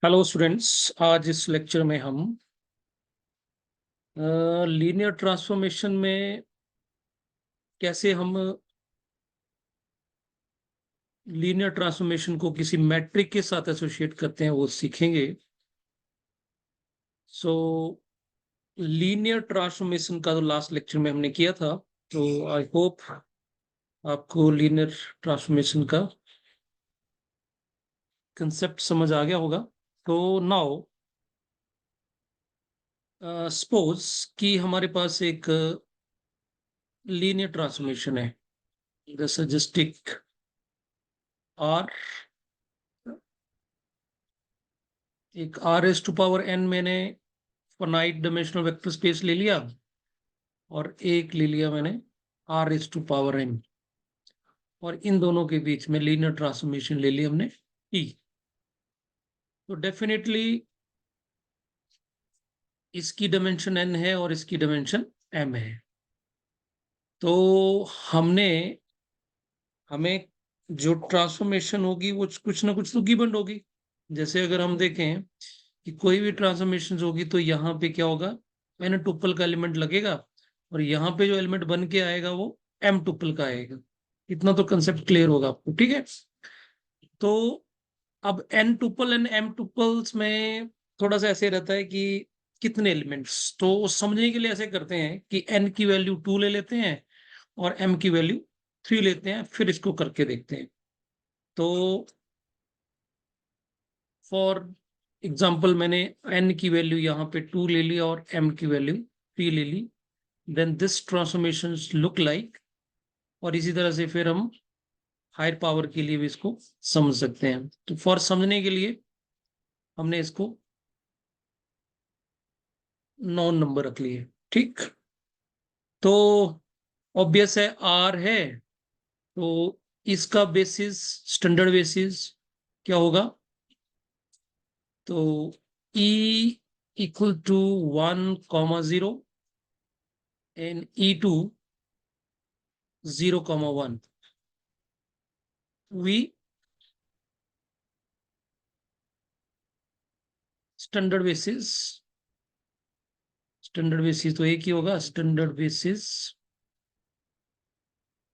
Hello students. आज इस lecture में हम लीनियर ट्रांसफॉर्मेशन में कैसे हम लीनियर ट्रांसफॉर्मेशन को किसी मैट्रिक के साथ एसोसिएट करते हैं वो सीखेंगे। सो लीनियर ट्रांसफॉर्मेशन का तो लास्ट लेक्चर में हमने किया था, तो आई होप आपको लीनियर ट्रांसफॉर्मेशन का कंसेप्ट समझ आ गया होगा। तो नाउ सपोज कि हमारे पास एक लीनियर ट्रांसफॉर्मेशन है, द सजेस्टिक आर, एक R S to power n मैंने फाइनाइट डायमेंशनल वेक्टर स्पेस ले लिया और एक ले लिया मैंने R S to power n, और इन दोनों के बीच में लीनियर ट्रांसफॉर्मेशन ले ली हमने टी। तो डेफिनेटली इसकी डायमेंशन एन है और इसकी डायमेंशन एम है। तो हमें जो ट्रांसफॉर्मेशन होगी वो कुछ ना कुछ तो गिवन होगी। जैसे अगर हम देखें कि कोई भी ट्रांसफॉर्मेशन होगी तो यहाँ पे क्या होगा, एन टुपल का एलिमेंट लगेगा और यहाँ पे जो एलिमेंट बन के आएगा वो एम टुपल का आएगा। इतना तो कंसेप्ट क्लियर होगा आपको, ठीक है। तो अब n tuple and m tuples में थोड़ा सा ऐसे रहता है कि कितने एलिमेंट्स, तो समझने के लिए ऐसे करते हैं कि एन की वैल्यू 2 ले लेते हैं और एम की वैल्यू 3 लेते हैं, फिर इसको करके देखते हैं। तो फॉर एग्जाम्पल मैंने एन की वैल्यू यहाँ पे 2 ले ली और एम की वैल्यू 3 ले ली, then this transformation look like. और इसी तरह से फिर हम हायर पावर के लिए भी इसको समझ सकते हैं। तो फॉर समझने के लिए हमने इसको नॉन नंबर रख लिए, ठीक। तो ऑब्वियस है आर है, तो इसका बेसिस, स्टैंडर्ड बेसिस क्या होगा, तो E equal to 1,0 and E2 0,1। We standard basis, standard basis तो एक ही होगा, standard basis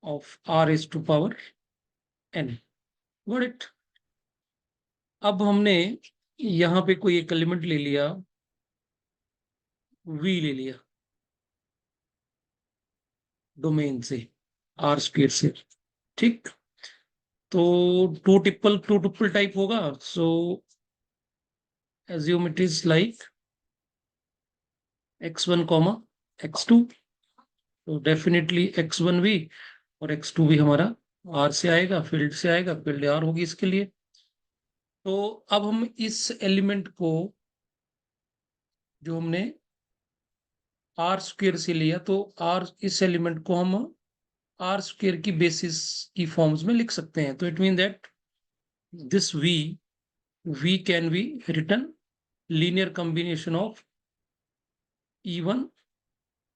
of R is to power n. Got it. अब हमने यहाँ पे कोई एक एलिमेंट ले लिया, वी ले लिया डोमेन से, आर स्क्वायर से, ठीक। तो टू ट्रिपल टाइप होगा। सो assume it is like x1 comma x2, तो डेफिनेटली x1 भी और x2 भी हमारा आर से आएगा, फील्ड से आएगा, फील्ड आर होगी इसके लिए। तो अब हम इस एलिमेंट को जो हमने आर स्क्वायर से लिया, तो आर, इस एलिमेंट को हम आर स्क्वायर की बेसिस की फॉर्म्स में लिख सकते हैं। तो it mean that this v can be written linear combination of E1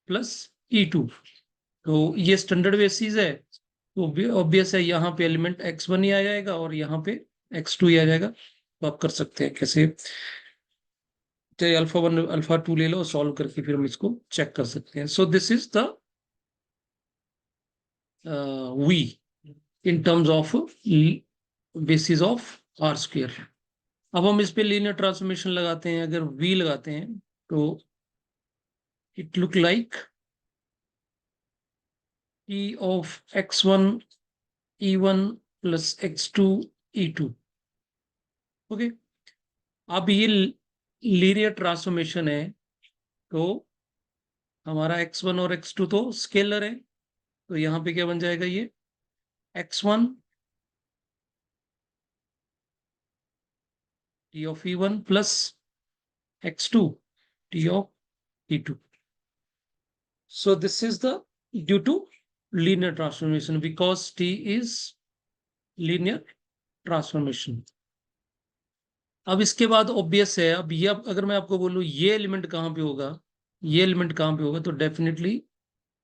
plus E2। तो ये स्टैंडर्ड बेसिस है, तो ऑब्वियस है यहाँ पे एलिमेंट x1 ही आ जाएगा और यहाँ पे x2 ही आ जाएगा। तो आप कर सकते हैं कैसे, चाहे अल्फा 1 अल्फा 2 ले लो, सॉल्व करके फिर हम इसको चेक कर सकते हैं। So this is the v in terms of basis of R square. अब हम इस पे लीनियर ट्रांसफॉर्मेशन लगाते हैं, अगर वी लगाते हैं तो it look like T of x1 E1 plus x2 E2। Okay. अब ये लीनियर ट्रांसफॉर्मेशन है, तो हमारा x1 और x2 तो स्केलर है, तो यहाँ पे क्या बन जाएगा, ये x1 t of E1 plus x2 t of E2। So this is the due to linear transformation because t is linear transformation। अब इसके बाद ऑब्वियस है, अब ये अगर मैं आपको बोलूं ये एलिमेंट कहाँ पे होगा, ये एलिमेंट कहाँ पे होगा, तो definitely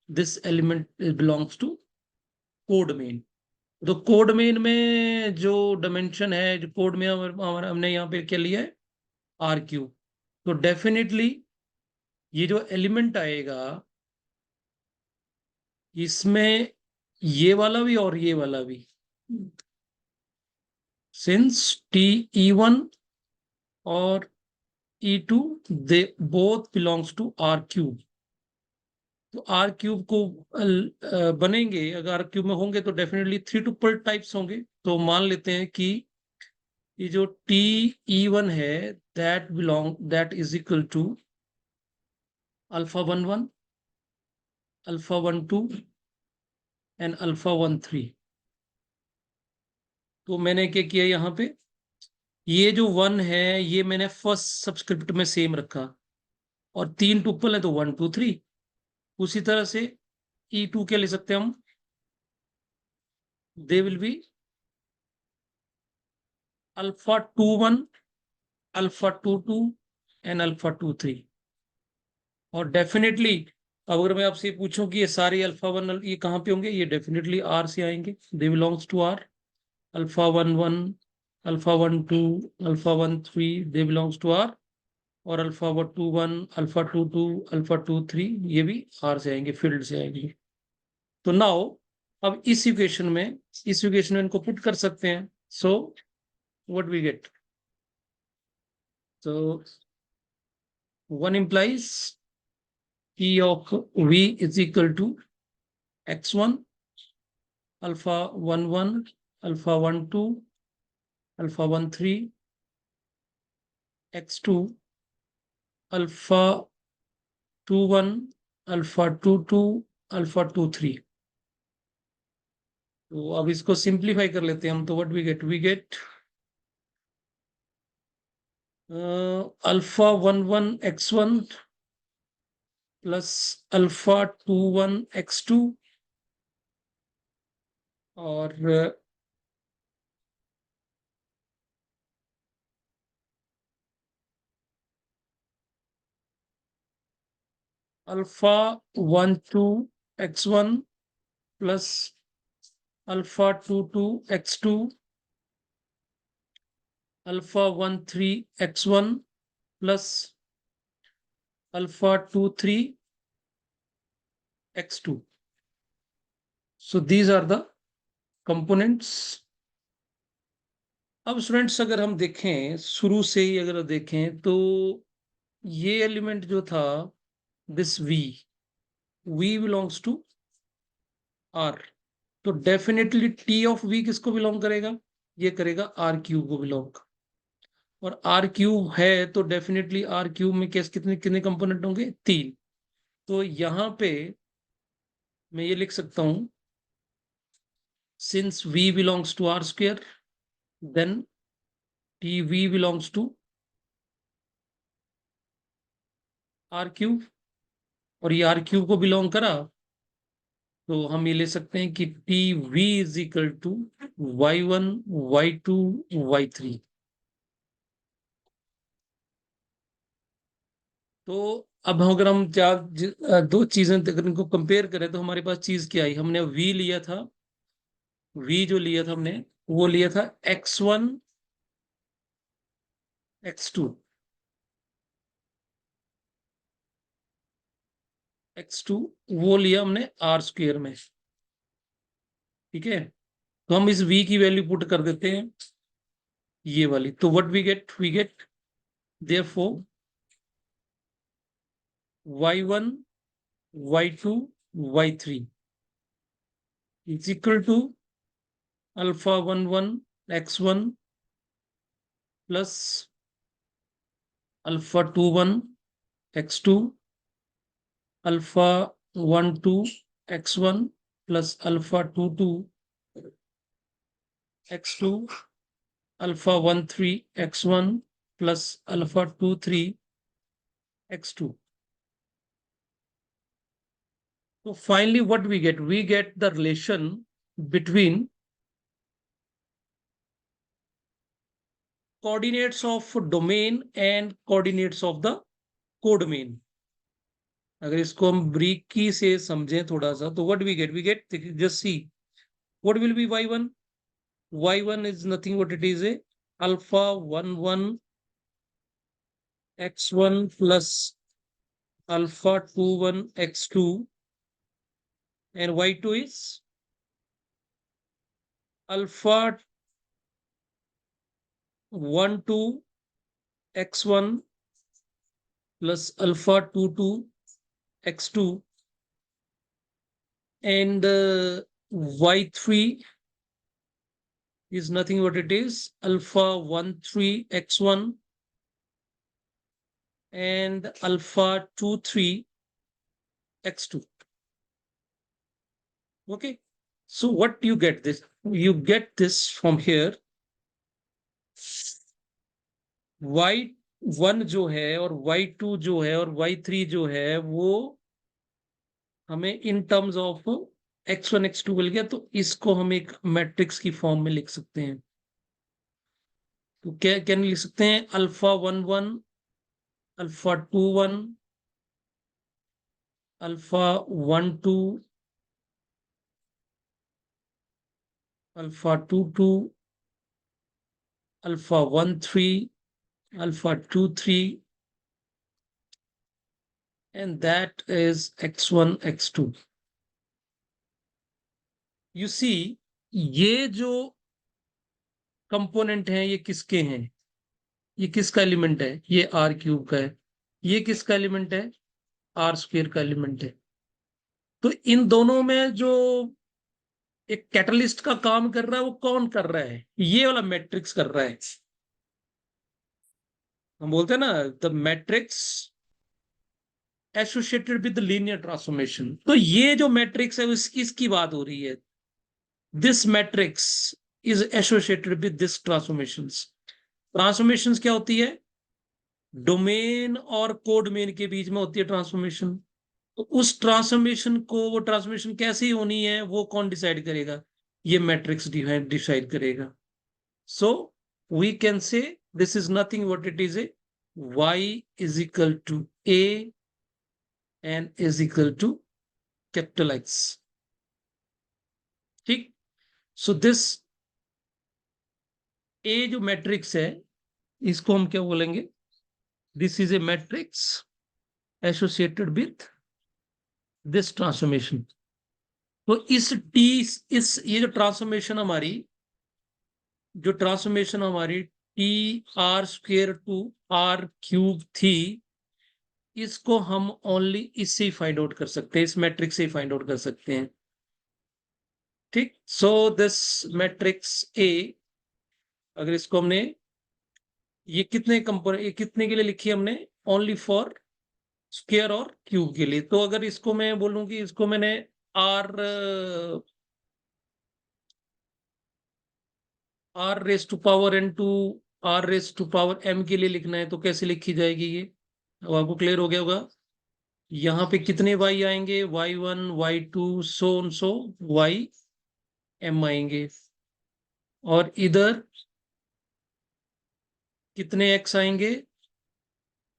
this element belongs to codomain. तो कोड मेन में जो डायमेंशन है, जो कोड में हमने यहाँ पे क्या लिया है, आर क्यूब। तो डेफिनेटली ये जो एलिमेंट आएगा इसमें ये वाला भी और ये वाला भी, सिंस टी ई वन और E two they both belongs to R cube, तो आर क्यूब को बनेंगे, अगर आर क्यूब में होंगे तो डेफिनेटली थ्री टुपल टाइप्स होंगे। तो मान लेते हैं कि ये जो टी ई वन है that is equal to alpha one one, alpha one two and alpha one three. तो मैंने क्या किया यहाँ पे, ये जो वन है ये मैंने फर्स्ट सब्सक्रिप्ट में सेम रखा, और तीन टुपल है तो वन टू थ्री। उसी तरह से ई टू क्या ले सकते हैं हम, they will be alpha two one, alpha two two and alpha two three. और डेफिनेटली अब अगर मैं आपसे पूछूं कि ये सारे अल्फा वन ये कहाँ पे होंगे, ये डेफिनेटली आर से आएंगे, they belongs to R. Alpha one one, alpha one two, alpha one three, they belongs to R. और alpha one two one, alpha two two, alpha two three, ये भी आर से आएंगे, फील्ड से आएंगे। तो नाउ अब इस इक्वेशन में इनको पुट कर सकते हैं। सो व्हाट वी गेट, तो one implies P of V is equal to x1 alpha one one, alpha one two, alpha one three, x2 alpha two one, alpha two two, alpha two three. तो अब इसको simplify कर लेते हैं हम, तो what we get alpha one one x one plus alpha two one x two, और alpha one two x one plus alpha two two x two, alpha one three x one plus alpha two three x two. So these are the components. अब students अगर हम देखें शुरू से ही अगर देखें तो ये एलिमेंट जो था this v belongs to R. तो डेफिनेटली टी ऑफ वी किसको बिलोंग करेगा, ये करेगा आर क्यूब को बिलोंग। और आर क्यूब है तो डेफिनेटली आर क्यूब में कैसे कितने कितने कंपोनेंट होंगे, तीन। तो यहां पे मैं ये लिख सकता हूं, since v belongs to R square then T v belongs to R cube. और ये आर क्यूब को बिलोंग करा तो हम ये ले सकते हैं कि T v is equal to y one, y two, y three. तो अब अगर हम दो चीजें अगर इनको कंपेयर करें तो हमारे पास चीज क्या आई, हमने वी लिया था, वी जो लिया था हमने वो लिया था x one x two, x two वो लिया हमने आर स्क्वेयर में। ठीक है, तो हम इस v की वैल्यू पुट कर देते हैं ये वाली, तो what we get therefore y one, y two, y three is equal to alpha one one x one plus alpha two one x two, alpha one two x one plus alpha two two x two, alpha one three x one plus alpha two three x two. So finally, what we get? We get the relation between coordinates of domain and coordinates of the codomain. अगर इसको हम ब्रीकी से समझें थोड़ा सा तो what we get just see what will be y1. Y1 is nothing what it is a alpha 1 1 x1 plus alpha 21 x2 and y2 is alpha 12 x1 plus alpha 22 x2 and y3 is nothing but it is alpha 13 x1 and alpha 23 x2. Okay, so what you get this? You get this from here. y1 जो है और y2 जो है और y3 जो है वो हमें इन टर्म्स ऑफ x1 x2 मिल गया, तो इसको हम एक मैट्रिक्स की फॉर्म में लिख सकते हैं। तो क्या क्या लिख सकते हैं? Alpha 11 alpha 21 alpha 12 alpha 22 alpha 13 alpha 23 and that is x1 x2. You see, ये जो कंपोनेंट हैं ये किसके हैं? ये किसका एलिमेंट है? ये आर क्यूब का है। ये किसका एलिमेंट है? आर स्क्वेयर का एलिमेंट है। तो इन दोनों में जो एक कैटलिस्ट का काम कर रहा है वो कौन कर रहा है? ये वाला मैट्रिक्स कर रहा है। हम बोलते हैं ना the matrix associated with linear transformation. तो ये जो मैट्रिक्स है इसकी बात हो रही है। This matrix is associated with this transformations. Transformations क्या होती है? डोमेन और कोडोमेन के बीच में होती है ट्रांसफॉर्मेशन। तो उस ट्रांसफॉर्मेशन को, वो ट्रांसफॉर्मेशन कैसी होनी है वो कौन डिसाइड करेगा? ये मैट्रिक्स डिसाइड करेगा। So we can say this is nothing what it is a y is equal to a and is equal to capital X. ठीक। सो दिस a जो मैट्रिक्स है इसको हम क्या बोलेंगे? This is a matrix associated with this transformation. तो इस ये जो ट्रांसफॉर्मेशन हमारी T R square to R cube थी, इसको हम ओनली इससे ही फाइंड आउट कर सकते हैं, इस मैट्रिक्स से ही फाइंड आउट कर सकते हैं। ठीक। सो दिस मैट्रिक्स ए, अगर इसको हमने ये कितने कंपोनेंट, ये कितने के लिए लिखी हमने? ओनली फॉर स्क्वायर और क्यूब के लिए। तो अगर इसको मैं बोलूं कि इसको मैंने R R raise to power n to R raise to power m के लिए लिखना है तो कैसे लिखी जाएगी ये? अब आपको क्लियर हो गया होगा। यहाँ पे कितने वाई आएंगे? y1 y2 सो वाई एम आएंगे। और इधर कितने x आएंगे?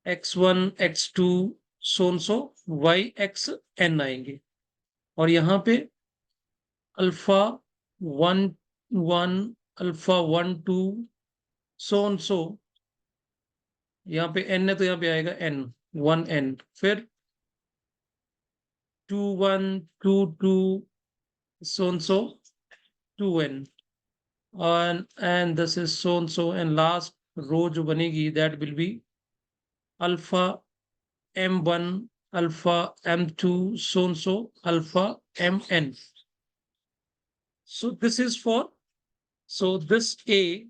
x1 x2 सो वाई एक्स एन आएंगे। और यहाँ पे अल्फा 1 1 अल्फा 1 2 सो यहाँ पे n है तो यहाँ पे आएगा n 1n, फिर 2 1 2 2 so 2n and this is so and last रो जो बनेगी that will be alpha m1 alpha m2 so alpha mn. So this is for, so this a,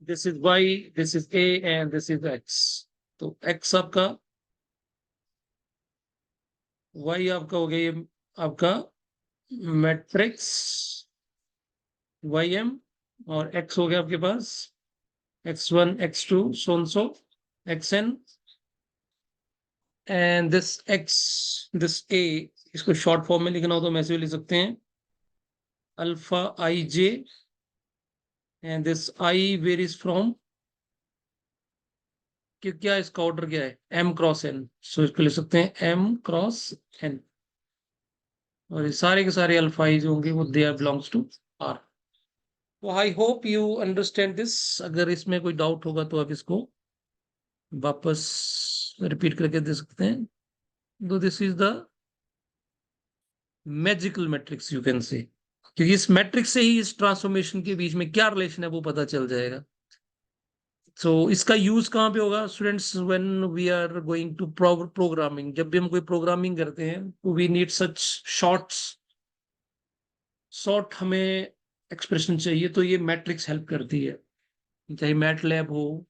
this is y, this is a and this is x. तो x आपका, y आपका हो गया ये आपका matrix Y M, और x हो गया आपके पास x1 x2 so xn and this x, this a, इसको शॉर्ट फॉर्म में लिखना हो तो हम ऐसे भी लिख सकते हैं alpha I J and this I varies from, कि क्या इसका ऑर्डर क्या है? m क्रॉस n, सो इसको लिख सकते हैं m क्रॉस n। और ये सारे के सारे अल्फा जो होंगे वो they are belongs to R. तो I hope you understand this. अगर इसमें कोई डाउट होगा तो आप इसको वापस रिपीट करके दे सकते हैं। तो this is the magical matrix you can say, क्योंकि इस मैट्रिक्स से ही इस ट्रांसफॉर्मेशन के बीच में क्या रिलेशन है वो पता चल जाएगा। सो इसका यूज कहाँ पे होगा students? When we are going to programming, जब भी हम कोई प्रोग्रामिंग करते हैं तो we need such shorts, short हमें एक्सप्रेशन चाहिए, तो ये मैट्रिक्स हेल्प करती है। चाहे मैट लैब हो,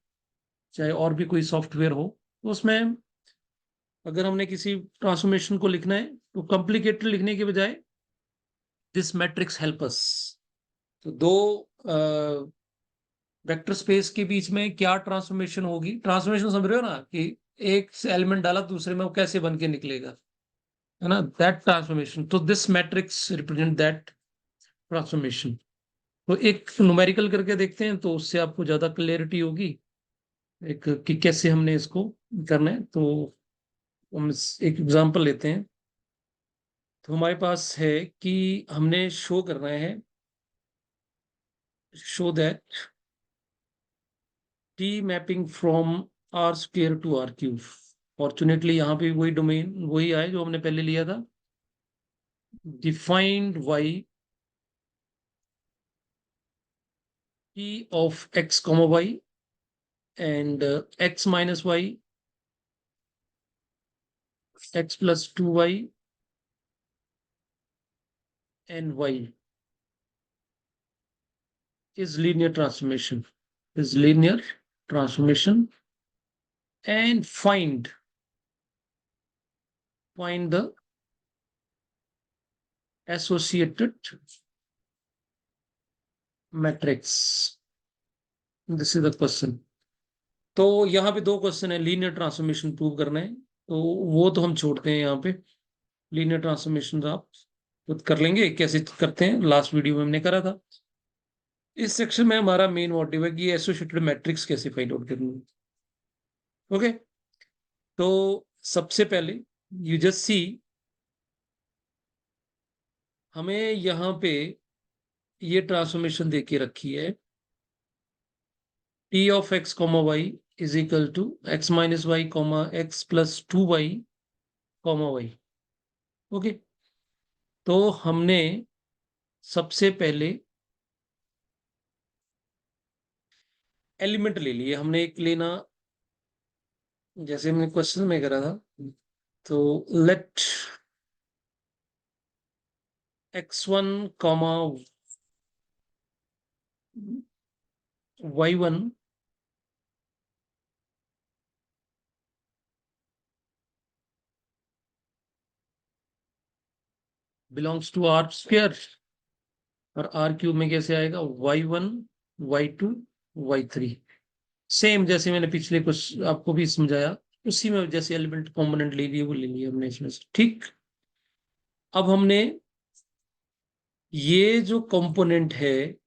चाहे और भी कोई सॉफ्टवेयर हो, तो उसमें अगर हमने किसी ट्रांसफॉर्मेशन को लिखना है तो कॉम्प्लिकेटेड लिखने के बजाय दिस मैट्रिक्स हेल्प अस। तो दो वेक्टर स्पेस के बीच में क्या ट्रांसफॉर्मेशन होगी, ट्रांसफॉर्मेशन समझ रहे हो ना, कि एक एलिमेंट डाला दूसरे में वो कैसे बन के निकलेगा, है ना, दैट ट्रांसफॉर्मेशन। तो this matrix represent that transformation. तो एक न्यूमेरिकल करके देखते हैं तो उससे आपको ज्यादा क्लैरिटी होगी एक कि कैसे हमने इसको करना है। तो हम एक एग्जांपल लेते हैं। तो हमारे पास है कि हमने शो करना है, show that T mapping from R square to R cube. Fortunately यहाँ पे वही डोमेन वही आए जो हमने पहले लिया था। Defined y T of x comma y and x minus y, x plus two y and y is linear transformation, is linear transformation, and find the associated matrix. This is the question. तो यहाँ पे दो question है, linear transformation prove करना है, तो वो तो हम छोड़ते हैं यहाँ पे। लीनियर ट्रांसफॉर्मेशन आप खुद कर लेंगे, कैसे करते हैं लास्ट वीडियो में हमने करा था। इस सेक्शन में हमारा मेन मोटिव है कि एसोसिएटेड मैट्रिक्स कैसे फाइंड आउट करनी है। ओके, तो सबसे पहले यू जस्ट सी, हमें यहाँ पे ये ट्रांसफॉर्मेशन दे के रखी है, T of x comma y is equal to x minus y comma x plus two y comma y. Okay, तो हमने सबसे पहले एलिमेंट ले लिए, हमने एक लेना, जैसे हमने क्वेश्चन में करा था। तो let x one comma y one belongs to R square, और आर क्यूब में कैसे आएगा, y one y two y three. Same जैसे मैंने पिछले कुछ आपको भी समझाया, उसी में जैसे एलिमेंट कंपोनेंट ले लिए वो ले लिए हमने इसमें से। ठीक, अब हमने ये जो कंपोनेंट है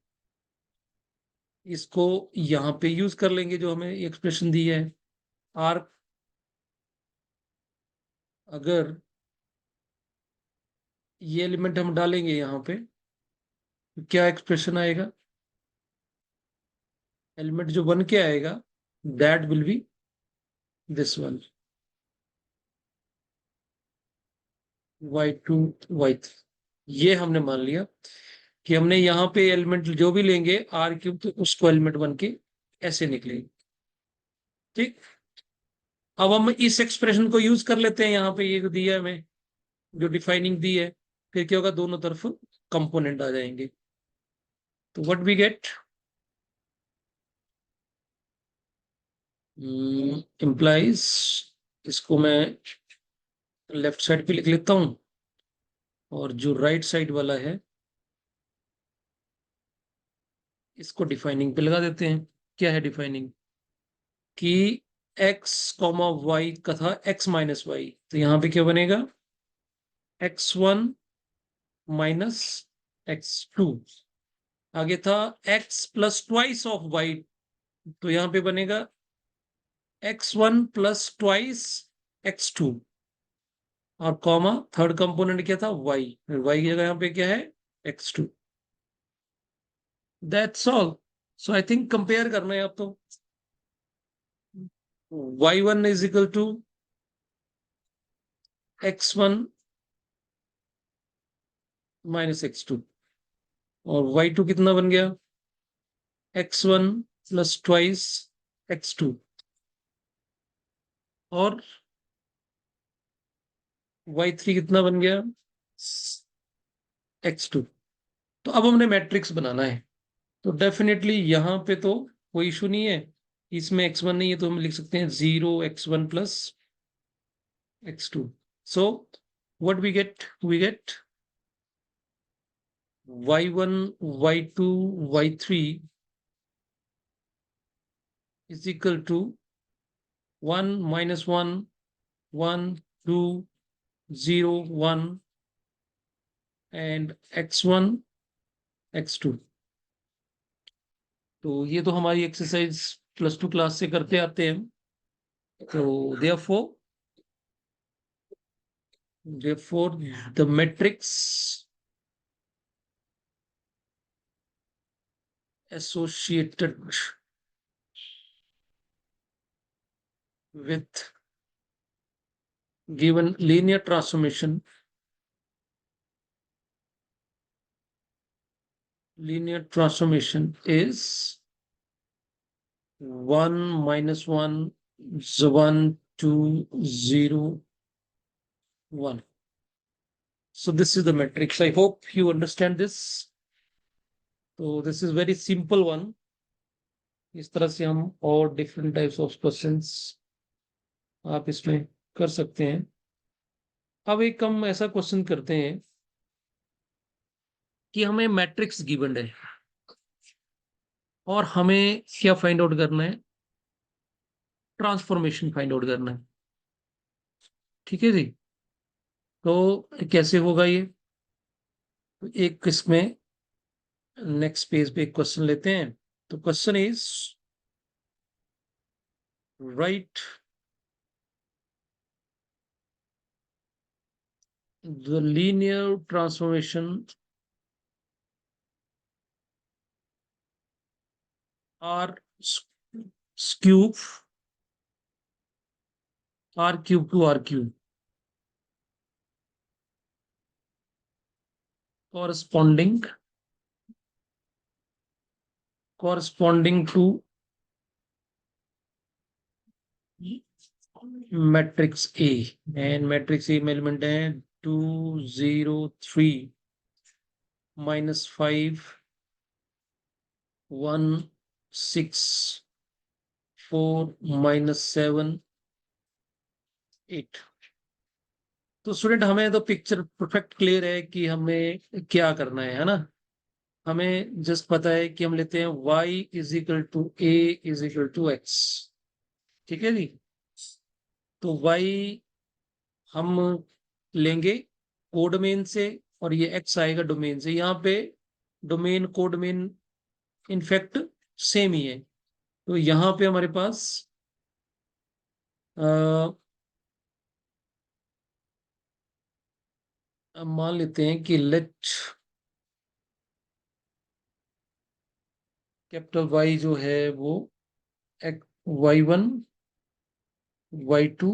इसको यहां पे यूज कर लेंगे, जो हमें एक्सप्रेशन दी है। आर, अगर ये एलिमेंट हम डालेंगे यहाँ पे तो क्या एक्सप्रेशन आएगा, एलिमेंट जो बन के आएगा that will be this one, y two y three. ये हमने मान लिया कि हमने यहाँ पे एलिमेंट जो भी लेंगे आर क्यूब, तो उसको एलिमेंट बन के ऐसे निकलेगी। ठीक, अब हम इस एक्सप्रेशन को यूज कर लेते हैं, यहाँ पे ये दिया है हमें, जो डिफाइनिंग दी है, फिर क्या होगा, दोनों तरफ कंपोनेंट आ जाएंगे। तो व्हाट वी गेट, इम्प्लाइज, इसको मैं लेफ्ट साइड पे लिख लेता हूं, और जो राइट साइड वाला है इसको डिफाइनिंग पे लगा देते हैं। क्या है डिफाइनिंग, कि x कॉमा वाई का था x माइनस वाई, तो यहां पे क्या बनेगा, x1 माइनस x2। आगे था x plus twice of y, तो यहां पे बनेगा x1 प्लस ट्वाइस x2। और कॉमा थर्ड कंपोनेंट क्या था, y, y की जगह यहाँ पे क्या है x2। That's all. So I think compare करना है आप तो. y1 is equal to x1 minus x2. और y2 कितना बन गया? x1 plus twice x2. और y3 कितना बन गया? x2. तो अब हमने मैट्रिक्स बनाना है. तो डेफिनेटली यहाँ पे तो कोई इशू नहीं है. इसमें x1 नहीं है तो हम लिख सकते हैं 0 x1 plus x2. So what we get y1 y2 y3 is equal to 1 minus 1 1 2 0 1 and x1 x2. तो ये तो हमारी एक्सरसाइज +2 क्लास से करते आते हैं. तो therefore the matrix associated with given linear transformation is 1 minus 1 1 2 0 1. So this is the matrix. I hope you understand this. So this is very simple one. इस तरह से हम और डिफरेंट टाइप्स ऑफ क्वेश्चंस आप इसमें कर सकते हैं. अब एक हम ऐसा क्वेश्चन करते हैं कि हमें मैट्रिक्स गिवन है और हमें क्या फाइंड आउट करना है? ट्रांसफॉर्मेशन फाइंड आउट करना है. ठीक है जी. तो कैसे होगा ये? एक इसमें नेक्स्ट पेज पे एक क्वेश्चन लेते हैं. तो question is write the linear transformation R cube to R cube corresponding to matrix A. And matrix A में एलिमेंट है 2 0 3 -5 1 6 4 -7 8. तो स्टूडेंट हमें तो पिक्चर परफेक्ट क्लियर है कि हमें क्या करना है ना. हमें जस्ट पता है कि हम लेते हैं y is equal to A is equal to x. ठीक है जी. तो y हम लेंगे कोडमेन से और ये x आएगा डोमेन से. यहाँ पे डोमेन कोडमेन इनफैक्ट सेम ही है. तो यहाँ पे हमारे पास मान लेते हैं कि लेट कैपिटल Y जो है वो y1 y2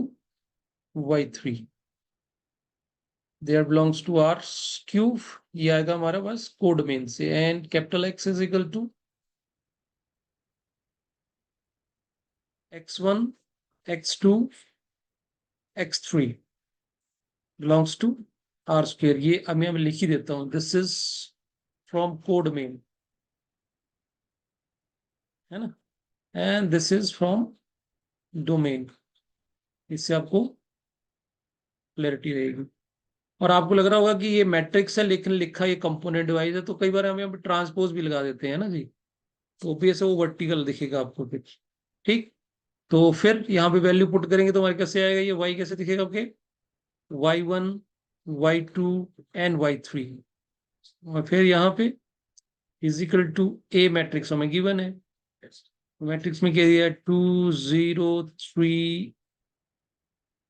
y3 there belongs to R cube. ये आएगा हमारा पास कोडमेन से. And capital X is equal to x1 x2 x3 belongs to R square. ये अब मैं लिख ही देता हूं. दिस इज फ्रॉम कोडमेन है ना. And this is from domain. इससे आपको क्लैरिटी रहेगी. और आपको लग रहा होगा कि ये मैट्रिक्स है लेकिन लिखा ये कंपोनेंट वाइज है. तो कई बार हम यहाँ पे ट्रांसपोज भी लगा देते हैं ना जी. तो भी ऐसे वो वर्टिकल दिखेगा आपको फिर. ठीक. तो फिर यहाँ पे वैल्यू पुट करेंगे तो हमारे कैसे आएगा? ये y कैसे दिखेगा आपके? y1 y2 and y3. और फिर यहाँ पे इजिकल टू ए मैट्रिक्स हमें गिवन है. मैट्रिक्स में क्या दिया है? 2 0 3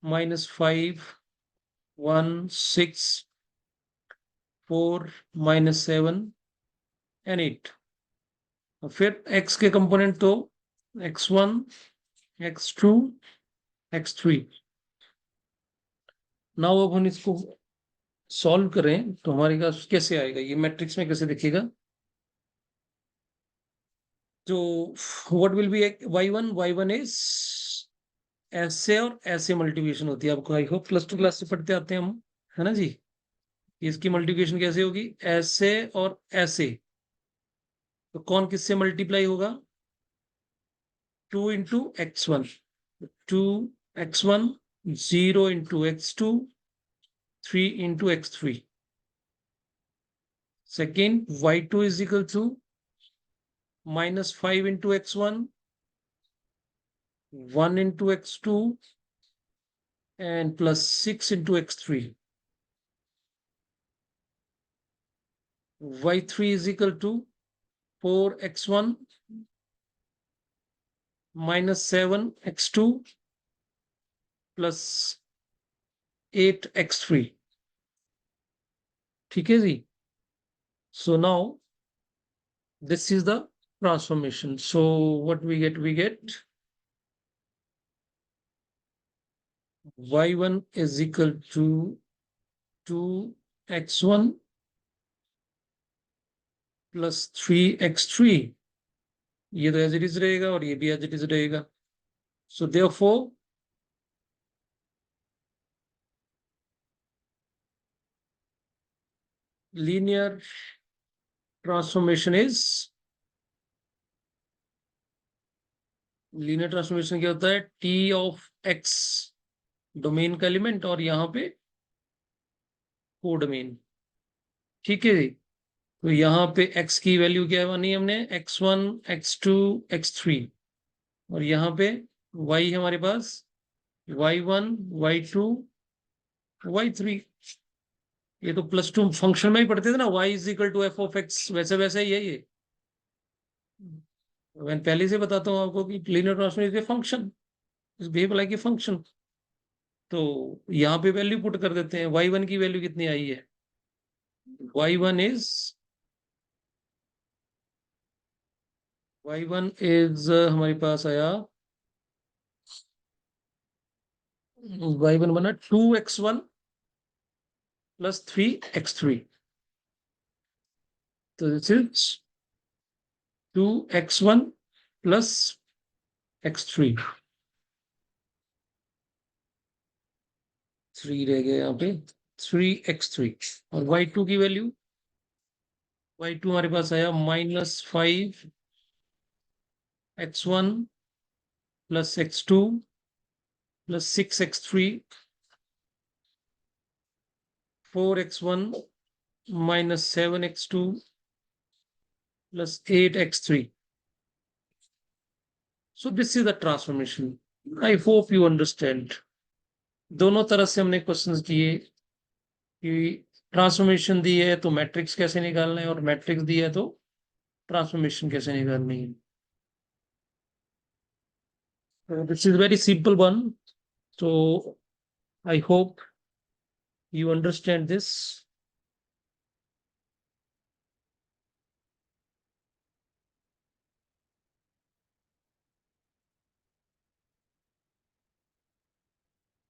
-5 1 6 4 -7 and 8. फिर x के कंपोनेंट तो x1, x2, x3। नाउ अब हम इसको सॉल्व करें तो हमारे पास कैसे आएगा, ये मैट्रिक्स में कैसे दिखेगा। तो what will be y1 is ऐसे और ऐसे मल्टीप्लिकेशन होती है, आपको I hope plus two class से पढ़ते आते हैं हम, है ना जी। इसकी मल्टीप्लिकेशन कैसे होगी, ऐसे और ऐसे। तो कौन किससे मल्टीप्लाई होगा, 2 into x1, 2x1, 0 into x2, 3 into x3। Second, y2 is equal to -5 into x1, 1 into x2, and +6 into x3. y3 is equal to 4x1 -7x2 +8x3। ठीक है जी। So now this is the transformation. So what we get, y1 is equal to 2x1 +3x3। ये तो as it is रहेगा और ये भी as it is रहेगा। So therefore linear transformation is, linear transformation क्या होता है, टी ऑफ एक्स डोमेन का एलिमेंट और यहाँ पे कोडोमेन। ठीक है जी। तो यहाँ पे x की वैल्यू क्या मानी हमने, x1, x2, x3। और यहाँ पे y हमारे पास y1, y2, y3। ये तो +2 फंक्शन में ही पढ़ते थे ना, y is equal to f(x), वैसे वैसे ही है ये। मैं पहले से बताता हूँ आपको कि linear transformation is a function, is behave like a function. तो यहाँ पे वैल्यू पुट कर देते हैं, y1 की वैल्यू कितनी आई है, y1 इज हमारे पास आया, y1 बना 2x1 +3x3। तो दिस इज 2x1 +x3। 3 रह गया यहाँ पे, 3x3। और y2 की वैल्यू, y2 हमारे पास आया -5x1 +x2 +6x3, 4x1 -7x2 +8x3। So this is the transformation. I hope you understand. दोनों तरह से हमने क्वेश्चंस किए कि ट्रांसफॉर्मेशन दी है तो मैट्रिक्स कैसे निकालना है, और मैट्रिक्स दी है तो ट्रांसफॉर्मेशन कैसे निकालनी है। So this is very simple one. So I hope you understand this.